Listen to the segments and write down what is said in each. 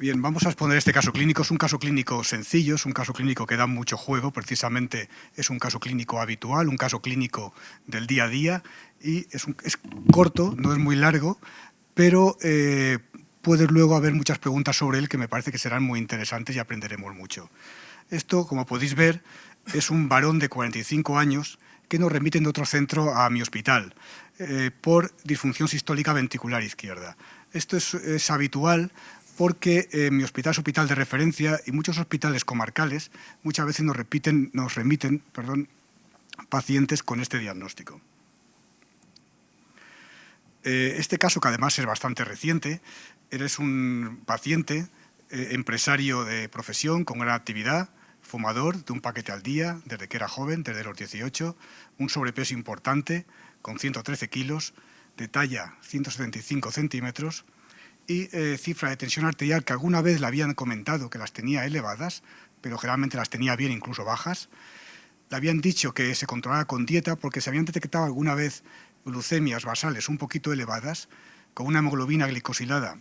Bien, vamos a exponer este caso clínico. Es un caso clínico sencillo, es un caso clínico que da mucho juego, precisamente es un caso clínico habitual, un caso clínico del día a día y es corto, no es muy largo, pero puede luego haber muchas preguntas sobre él que me parece que serán muy interesantes y aprenderemos mucho. Esto, como podéis ver, es un varón de 45 años que nos remiten de otro centro a mi hospital por disfunción sistólica ventricular izquierda. Esto es habitual porque mi hospital es hospital de referencia y muchos hospitales comarcales muchas veces nos remiten pacientes con este diagnóstico. Este caso, que además es bastante reciente, eres un paciente empresario de profesión con gran actividad, fumador de un paquete al día desde que era joven, desde los 18, un sobrepeso importante con 113 kilos, de talla 175 centímetros y cifra de tensión arterial que alguna vez le habían comentado que las tenía elevadas, pero generalmente las tenía bien, incluso bajas. Le habían dicho que se controlara con dieta porque se habían detectado alguna vez glucemias basales un poquito elevadas, con una hemoglobina glicosilada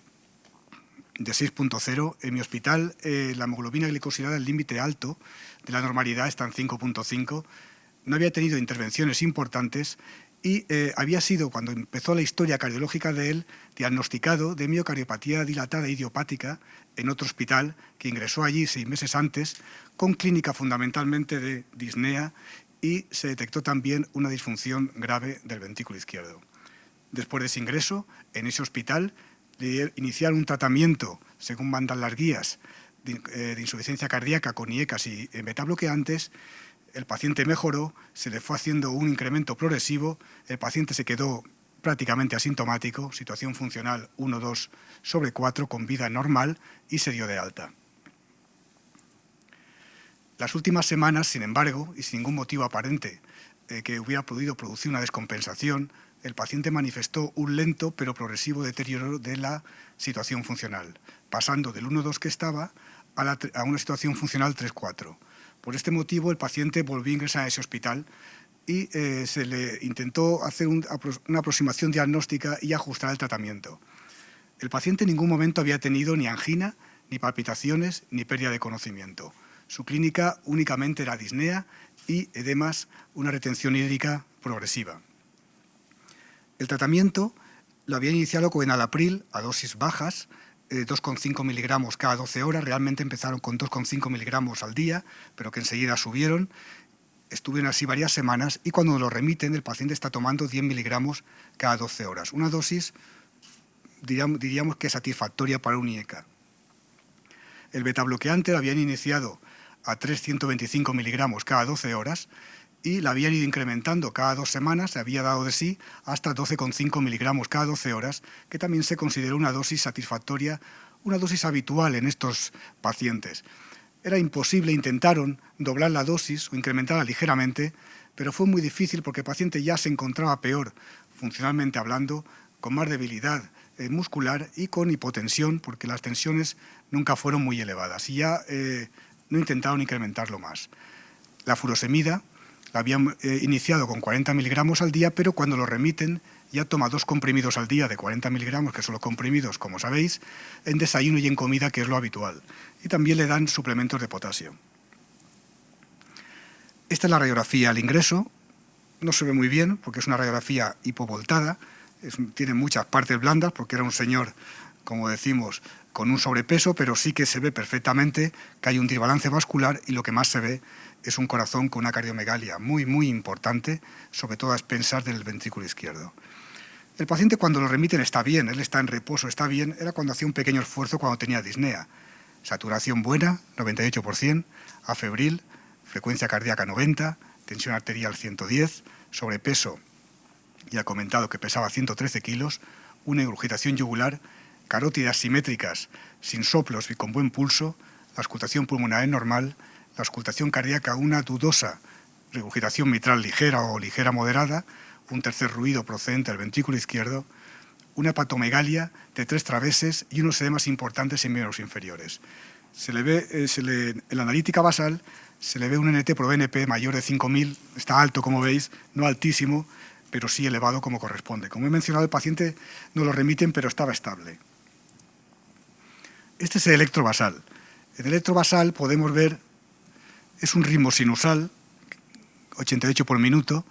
de 6.0. En mi hospital la hemoglobina glicosilada, el límite alto de la normalidad, está en 5.5. No había tenido intervenciones importantes y había sido, cuando empezó la historia cardiológica de él, diagnosticado de miocardiopatía dilatada idiopática en otro hospital que ingresó allí 6 meses antes, con clínica fundamentalmente de disnea, y se detectó también una disfunción grave del ventrículo izquierdo. Después de ese ingreso, en ese hospital, le iniciaron un tratamiento, según mandan las guías, de insuficiencia cardíaca con IECAS y betabloqueantes. El paciente mejoró, se le fue haciendo un incremento progresivo, el paciente se quedó prácticamente asintomático, situación funcional 1,2/4 con vida normal, y se dio de alta. Las últimas semanas, sin embargo, y sin ningún motivo aparente que hubiera podido producir una descompensación, el paciente manifestó un lento pero progresivo deterioro de la situación funcional, pasando del 1,2 que estaba a una situación funcional 3,4. Por este motivo, el paciente volvió a ingresar a ese hospital y se le intentó hacer una aproximación diagnóstica y ajustar el tratamiento. El paciente en ningún momento había tenido ni angina, ni palpitaciones, ni pérdida de conocimiento. Su clínica únicamente era disnea y edemas, una retención hídrica progresiva. El tratamiento lo había iniciado con enalapril a dosis bajas, 2,5 miligramos cada 12 horas. Realmente empezaron con 2,5 miligramos al día, pero que enseguida subieron. Estuvieron así varias semanas y cuando lo remiten el paciente está tomando 10 miligramos cada 12 horas. Una dosis, diríamos que satisfactoria para un IECA. El betabloqueante lo habían iniciado a 325 miligramos cada 12 horas y la habían ido incrementando cada 2 semanas, se había dado de sí hasta 12,5 miligramos cada 12 horas, que también se consideró una dosis satisfactoria, una dosis habitual en estos pacientes. Era imposible, intentaron doblar la dosis o incrementarla ligeramente, pero fue muy difícil porque el paciente ya se encontraba peor, funcionalmente hablando, con más debilidad muscular y con hipotensión, porque las tensiones nunca fueron muy elevadas y ya no intentaron incrementarlo más. La furosemida la habían iniciado con 40 miligramos al día, pero cuando lo remiten ya toma 2 comprimidos al día de 40 miligramos, que son los comprimidos, como sabéis, en desayuno y en comida, que es lo habitual. Y también le dan suplementos de potasio. Esta es la radiografía al ingreso. No se ve muy bien porque es una radiografía hipovoltada, tiene muchas partes blandas porque era un señor, como decimos, con un sobrepeso, pero sí que se ve perfectamente que hay un desbalance vascular y lo que más se ve es un corazón con una cardiomegalia muy, muy importante, sobre todo a expensas del ventrículo izquierdo. El paciente cuando lo remiten está bien, él está en reposo, está bien, era cuando hacía un pequeño esfuerzo cuando tenía disnea. Saturación buena, 98%, afebril, frecuencia cardíaca 90, tensión arterial 110, sobrepeso, ya he comentado que pesaba 113 kilos, una ingurgitación yugular, carótidas simétricas, sin soplos y con buen pulso, la auscultación pulmonar es normal, la auscultación cardíaca una dudosa, regurgitación mitral ligera o ligera moderada, un tercer ruido procedente del ventrículo izquierdo, una hepatomegalia de 3 traveses y unos edemas importantes en miembros inferiores. Se le ve, en la analítica basal se le ve un NT-proBNP mayor de 5.000, está alto como veis, no altísimo, pero sí elevado como corresponde. Como he mencionado, el paciente no lo remiten, pero estaba estable. Este es el electrobasal. En el electrobasal podemos ver, es un ritmo sinusal, 88 por minuto.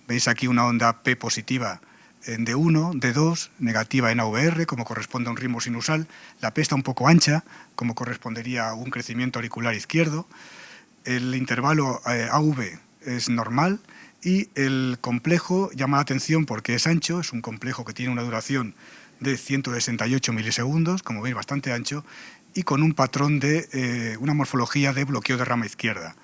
Veis aquí una onda P positiva en D1, D2, negativa en AVR, como corresponde a un ritmo sinusal. La P está un poco ancha, como correspondería a un crecimiento auricular izquierdo. El intervalo AV es normal y el complejo llama la atención porque es ancho, es un complejo que tiene una duración de 168 milisegundos, como veis, bastante ancho, y con un patrón de una morfología de bloqueo de rama izquierda.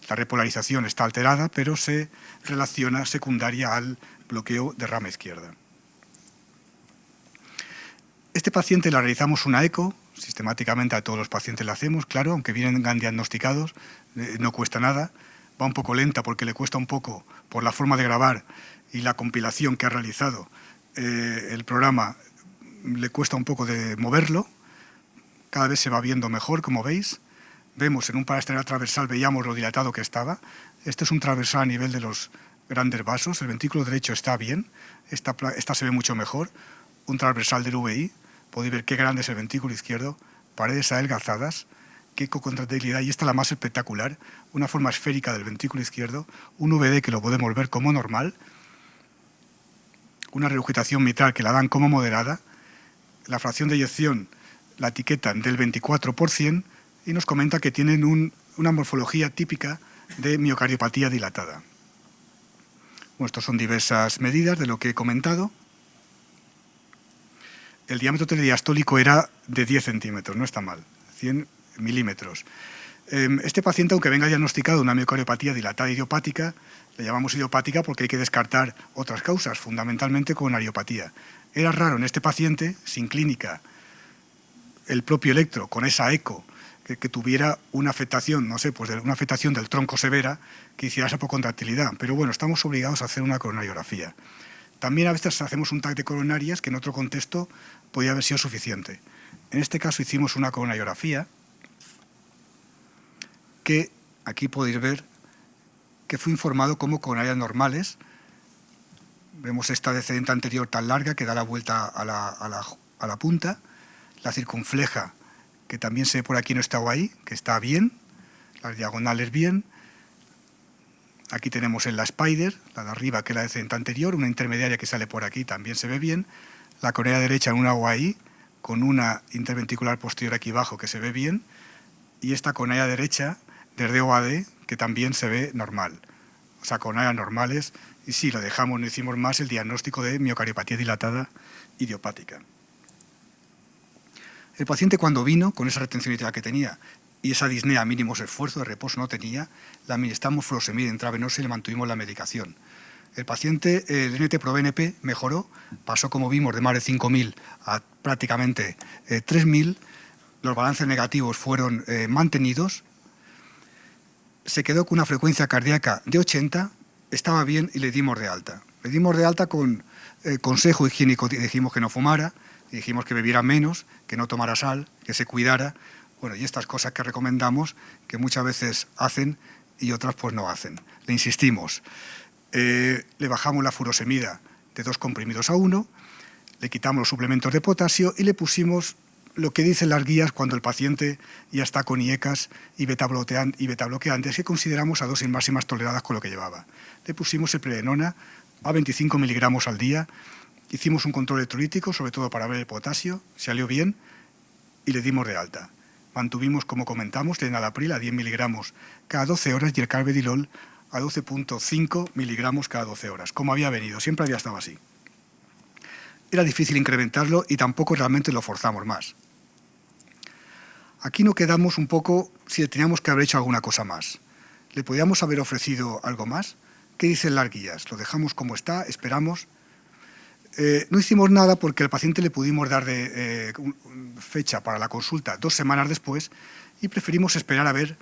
La repolarización está alterada, pero se relaciona secundaria al bloqueo de rama izquierda. Este paciente le realizamos una eco, sistemáticamente a todos los pacientes le hacemos, claro, aunque vienen diagnosticados, no cuesta nada. Va un poco lenta porque le cuesta un poco por la forma de grabar y la compilación que ha realizado el programa, le cuesta un poco de moverlo. Cada vez se va viendo mejor, como veis. Vemos en un paraesternal transversal, veíamos lo dilatado que estaba. Este es un transversal a nivel de los grandes vasos. El ventrículo derecho está bien, esta se ve mucho mejor. Un transversal del VI, podéis ver qué grande es el ventrículo izquierdo, paredes adelgazadas, qué contractilidad, y esta es la más espectacular, una forma esférica del ventrículo izquierdo, un VD que lo podemos ver como normal, una regurgitación mitral que la dan como moderada, la fracción de eyección la etiquetan del 24%, y nos comenta que tienen una morfología típica de miocardiopatía dilatada. Bueno, estos son diversas medidas de lo que he comentado. El diámetro telediastólico era de 10 centímetros, no está mal, 100 milímetros. Este paciente, aunque venga diagnosticado una miocardiopatía dilatada idiopática, le llamamos idiopática porque hay que descartar otras causas, fundamentalmente coronariopatía. Era raro en este paciente, sin clínica, el propio electro, con esa eco, que tuviera una afectación, no sé, pues una afectación del tronco severa que hiciera esa hipocontractilidad. Pero bueno, estamos obligados a hacer una coronariografía. También a veces hacemos un TAC de coronarias que en otro contexto podía haber sido suficiente. En este caso hicimos una coronariografía que aquí podéis ver que fue informado como coronarias normales. Vemos esta descendente anterior tan larga que da la vuelta a la punta, la circunfleja que también se ve por aquí, no está ahí, que está bien, las diagonales bien. Aquí tenemos en la Spider, la de arriba que es la descendente anterior, una intermediaria que sale por aquí, también se ve bien. La coronaria derecha en una OAI, con una interventricular posterior aquí abajo que se ve bien. Y esta coronaria derecha desde OAD, que también se ve normal. O sea, coronarias normales. Y sí, lo dejamos, no hicimos más el diagnóstico de miocardiopatía dilatada idiopática. El paciente cuando vino, con esa retención ítmica que tenía y esa disnea mínimos esfuerzo de reposo no tenía, le administramos furosemida intravenosa y le mantuvimos la medicación. El paciente, el NT-proBNP mejoró, pasó como vimos de más de 5.000 a prácticamente 3.000, los balances negativos fueron mantenidos, se quedó con una frecuencia cardíaca de 80, estaba bien y le dimos de alta. Le dimos de alta con consejo higiénico, dijimos que no fumara, dijimos que bebiera menos, que no tomara sal, que se cuidara, bueno, y estas cosas que recomendamos, que muchas veces hacen y otras pues no hacen. Le insistimos, le bajamos la furosemida de 2 comprimidos a 1, le quitamos los suplementos de potasio y le pusimos lo que dicen las guías cuando el paciente ya está con IECAS y betabloqueantes que consideramos a dosis máximas toleradas con lo que llevaba. Le pusimos el predenona a 25 miligramos al día. Hicimos un control electrolítico, sobre todo para ver el potasio, salió bien y le dimos de alta. Mantuvimos, como comentamos, el enalapril a 10 miligramos cada 12 horas y el carvedilol a 12,5 miligramos cada 12 horas, como había venido, siempre había estado así. Era difícil incrementarlo y tampoco realmente lo forzamos más. Aquí nos quedamos un poco si teníamos que haber hecho alguna cosa más. ¿Le podíamos haber ofrecido algo más? ¿Qué dicen las guías? Lo dejamos como está, esperamos. No hicimos nada porque al paciente le pudimos dar de fecha para la consulta 2 semanas después y preferimos esperar a ver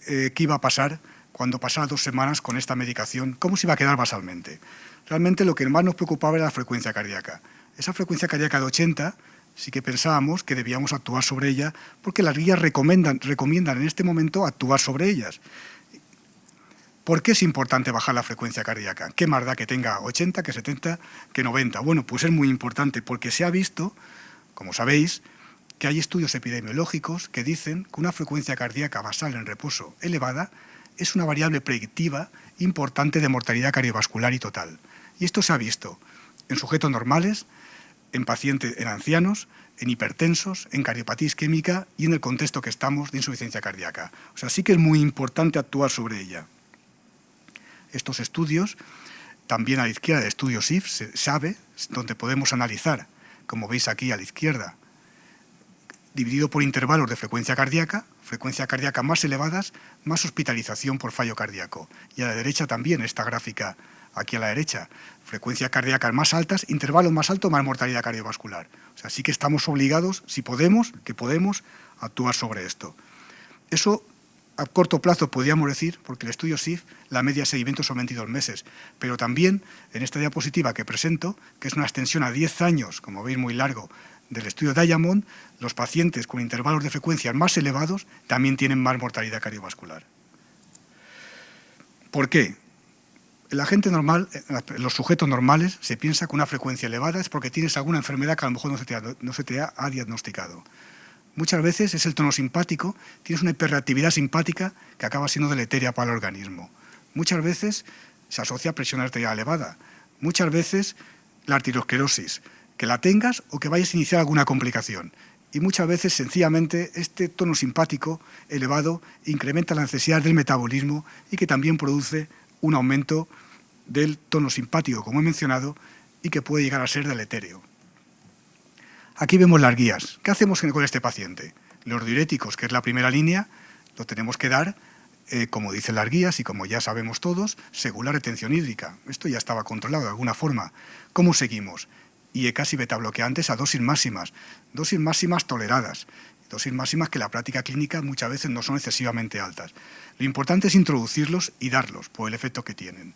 qué iba a pasar cuando pasara 2 semanas con esta medicación, cómo se iba a quedar basalmente. Realmente lo que más nos preocupaba era la frecuencia cardíaca. Esa frecuencia cardíaca de 80 sí que pensábamos que debíamos actuar sobre ella porque las guías recomiendan en este momento actuar sobre ellas. ¿Por qué es importante bajar la frecuencia cardíaca? ¿Qué más da que tenga 80, que 70, que 90? Bueno, pues es muy importante porque se ha visto, como sabéis, que hay estudios epidemiológicos que dicen que una frecuencia cardíaca basal en reposo elevada es una variable predictiva importante de mortalidad cardiovascular y total. Y esto se ha visto en sujetos normales, en pacientes, en ancianos, en hipertensos, en cardiopatía isquémica y en el contexto que estamos de insuficiencia cardíaca. O sea, sí que es muy importante actuar sobre ella. Estos estudios, también a la izquierda de estudios IF, se sabe, donde podemos analizar, como veis aquí a la izquierda, dividido por intervalos de frecuencia cardíaca más elevadas, más hospitalización por fallo cardíaco. Y a la derecha también esta gráfica, aquí a la derecha, frecuencias cardíacas más altas, intervalo más alto, más mortalidad cardiovascular. O sea, sí que estamos obligados, si podemos, actuar sobre esto. Eso a corto plazo podríamos decir, porque el estudio SIF, la media de seguimiento son 22 meses, pero también en esta diapositiva que presento, que es una extensión a 10 años, como veis muy largo, del estudio Diamond, los pacientes con intervalos de frecuencias más elevados también tienen más mortalidad cardiovascular. ¿Por qué? La gente normal, los sujetos normales, se piensa que una frecuencia elevada es porque tienes alguna enfermedad que a lo mejor no se te ha diagnosticado. Muchas veces es el tono simpático, tienes una hiperreactividad simpática que acaba siendo deletérea para el organismo. Muchas veces se asocia a presión arterial elevada. Muchas veces la arteriosclerosis, que la tengas o que vayas a iniciar alguna complicación. Y muchas veces, sencillamente, este tono simpático elevado incrementa la necesidad del metabolismo y que también produce un aumento del tono simpático, como he mencionado, y que puede llegar a ser deletéreo. Aquí vemos las guías. ¿Qué hacemos con este paciente? Los diuréticos, que es la primera línea, lo tenemos que dar, como dicen las guías y como ya sabemos todos, según la retención hídrica. Esto ya estaba controlado de alguna forma. ¿Cómo seguimos? IECAS y betabloqueantes a dosis máximas toleradas, dosis máximas que en la práctica clínica muchas veces no son excesivamente altas. Lo importante es introducirlos y darlos por el efecto que tienen.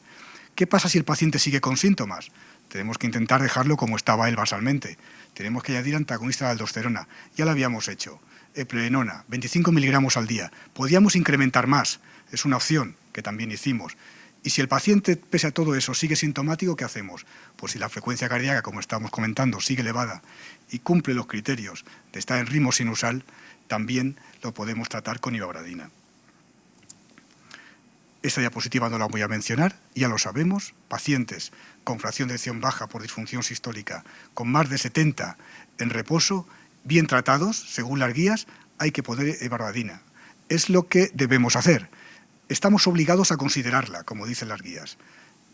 ¿Qué pasa si el paciente sigue con síntomas? Tenemos que intentar dejarlo como estaba él basalmente. Tenemos que añadir antagonista de aldosterona. Ya lo habíamos hecho. Eplerenona, 25 miligramos al día. Podíamos incrementar más. Es una opción que también hicimos. Y si el paciente, pese a todo eso, sigue sintomático, ¿qué hacemos? Pues si la frecuencia cardíaca, como estamos comentando, sigue elevada y cumple los criterios de estar en ritmo sinusal, también lo podemos tratar con ivabradina. Esta diapositiva no la voy a mencionar, ya lo sabemos, pacientes con fracción de eyección baja por disfunción sistólica, con más de 70 en reposo, bien tratados, según las guías, hay que poner ivabradina. Es lo que debemos hacer. Estamos obligados a considerarla, como dicen las guías.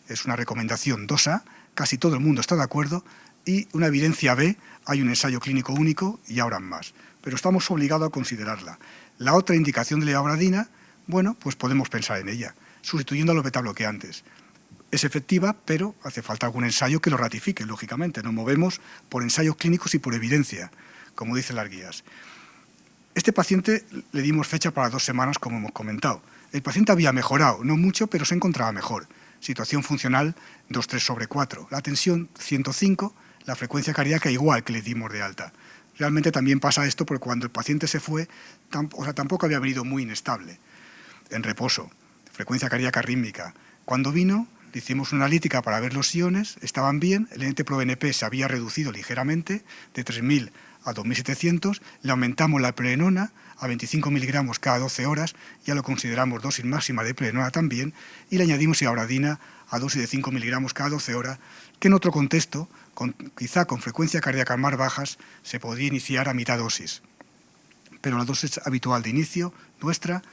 Es una recomendación 2A, casi todo el mundo está de acuerdo, y una evidencia B, hay un ensayo clínico único y ahora más. Pero estamos obligados a considerarla. La otra indicación de la ivabradina, bueno, pues podemos pensar en ella, sustituyendo a los betabloqueantes. Es efectiva, pero hace falta algún ensayo que lo ratifique, lógicamente. Nos movemos por ensayos clínicos y por evidencia, como dicen las guías. Este paciente le dimos fecha para 2 semanas, como hemos comentado. El paciente había mejorado, no mucho, pero se encontraba mejor. Situación funcional 2,3/4. La tensión 105, la frecuencia cardíaca igual que le dimos de alta. Realmente también pasa esto porque cuando el paciente se fue, tampoco había venido muy inestable. En reposo, frecuencia cardíaca rítmica. Cuando vino, le hicimos una analítica para ver los iones, estaban bien, el NT-proBNP se había reducido ligeramente, de 3.000 a 2.700, le aumentamos la eplerenona a 25 miligramos cada 12 horas, ya lo consideramos dosis máxima de eplerenona también, y le añadimos ivabradina a dosis de 5 miligramos cada 12 horas, que en otro contexto, quizá con frecuencia cardíaca más bajas, se podría iniciar a mitad dosis. Pero la dosis habitual de inicio, nuestra,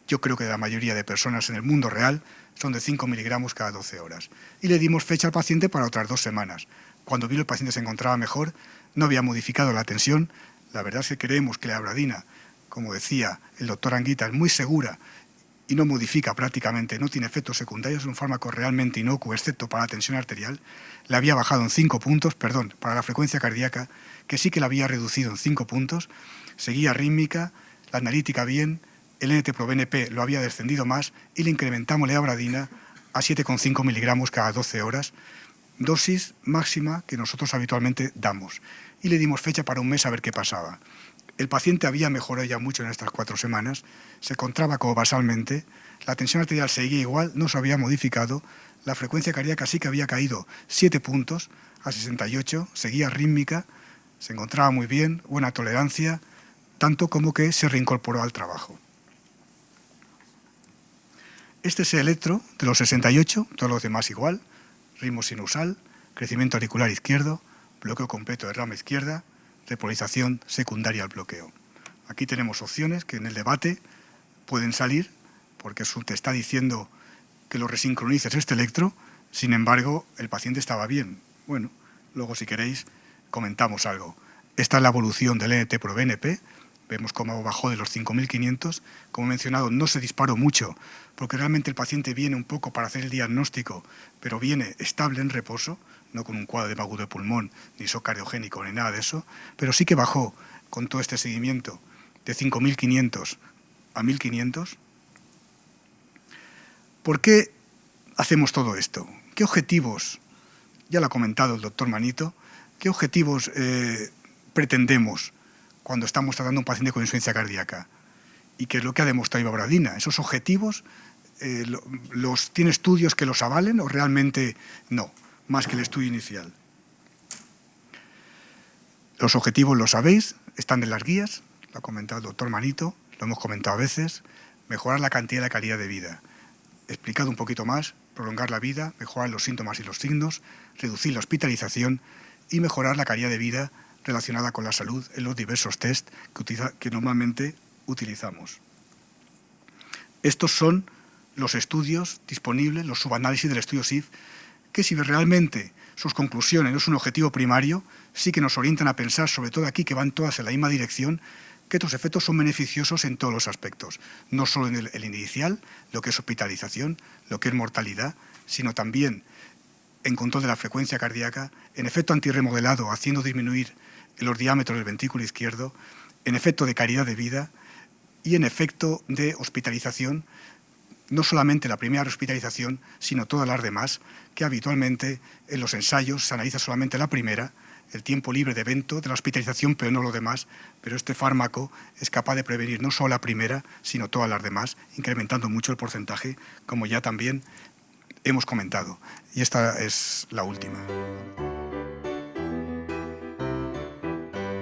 yo creo que de la mayoría de personas en el mundo real, son de 5 miligramos cada 12 horas. Y le dimos fecha al paciente para otras 2 semanas. Cuando vino el paciente se encontraba mejor, no había modificado la tensión. La verdad es que creemos que la ivabradina, como decía el doctor Anguita, es muy segura y no modifica prácticamente, no tiene efectos secundarios, es un fármaco realmente inocuo, excepto para la tensión arterial. Le había bajado en 5 puntos, para la frecuencia cardíaca, que sí que la había reducido en 5 puntos. Seguía rítmica, la analítica bien, el NT-proBNP lo había descendido más y le incrementamos la ivabradina a 7,5 miligramos cada 12 horas, dosis máxima que nosotros habitualmente damos. Y le dimos fecha para un mes a ver qué pasaba. El paciente había mejorado ya mucho en estas 4 semanas, se encontraba como basalmente, la tensión arterial seguía igual, no se había modificado, la frecuencia cardíaca sí que había caído 7 puntos a 68, seguía rítmica, Se encontraba muy bien, buena tolerancia, tanto como que se reincorporó al trabajo. Este es el electro de los 68, todos los demás igual, ritmo sinusal, crecimiento auricular izquierdo, bloqueo completo de rama izquierda, repolarización secundaria al bloqueo. Aquí tenemos opciones que en el debate pueden salir, porque te está diciendo que lo resincronices este electro, sin embargo, el paciente estaba bien. Bueno, luego si queréis comentamos algo. Esta es la evolución del NT pro BNP. Vemos cómo bajó de los 5.500. Como he mencionado, no se disparó mucho, porque realmente el paciente viene un poco para hacer el diagnóstico, pero viene estable en reposo, no con un cuadro de agudo de pulmón, ni shock cardiogénico, ni nada de eso, pero sí que bajó con todo este seguimiento de 5.500 a 1.500. ¿Por qué hacemos todo esto? ¿Qué objetivos, ya lo ha comentado el doctor Manito, qué objetivos pretendemos cuando estamos tratando a un paciente con insuficiencia cardíaca? ¿Y qué es lo que ha demostrado ibabradina? ¿Esos objetivos tiene estudios que los avalen o realmente no, más que el estudio inicial? Los objetivos, lo sabéis, están en las guías, lo ha comentado el doctor Manito, lo hemos comentado a veces: mejorar la cantidad y la calidad de vida. Explicado un poquito más: prolongar la vida, mejorar los síntomas y los signos, reducir la hospitalización y mejorar la calidad de vida relacionada con la salud en los diversos test que normalmente utilizamos. Estos son los estudios disponibles, los subanálisis del estudio SIF, que si realmente sus conclusiones no es un objetivo primario, sí que nos orientan a pensar, sobre todo aquí, que van todas en la misma dirección, que estos efectos son beneficiosos en todos los aspectos, no solo en el inicial, lo que es hospitalización, lo que es mortalidad, sino también en control de la frecuencia cardíaca, en efecto antirremodelado, haciendo disminuir los diámetros del ventrículo izquierdo, en efecto de calidad de vida y en efecto de hospitalización, no solamente la primera hospitalización, sino todas las demás, que habitualmente en los ensayos se analiza solamente la primera, el tiempo libre de evento de la hospitalización, pero no lo demás. Pero este fármaco es capaz de prevenir no solo la primera, sino todas las demás, incrementando mucho el porcentaje, como ya también hemos comentado. Y esta es la última.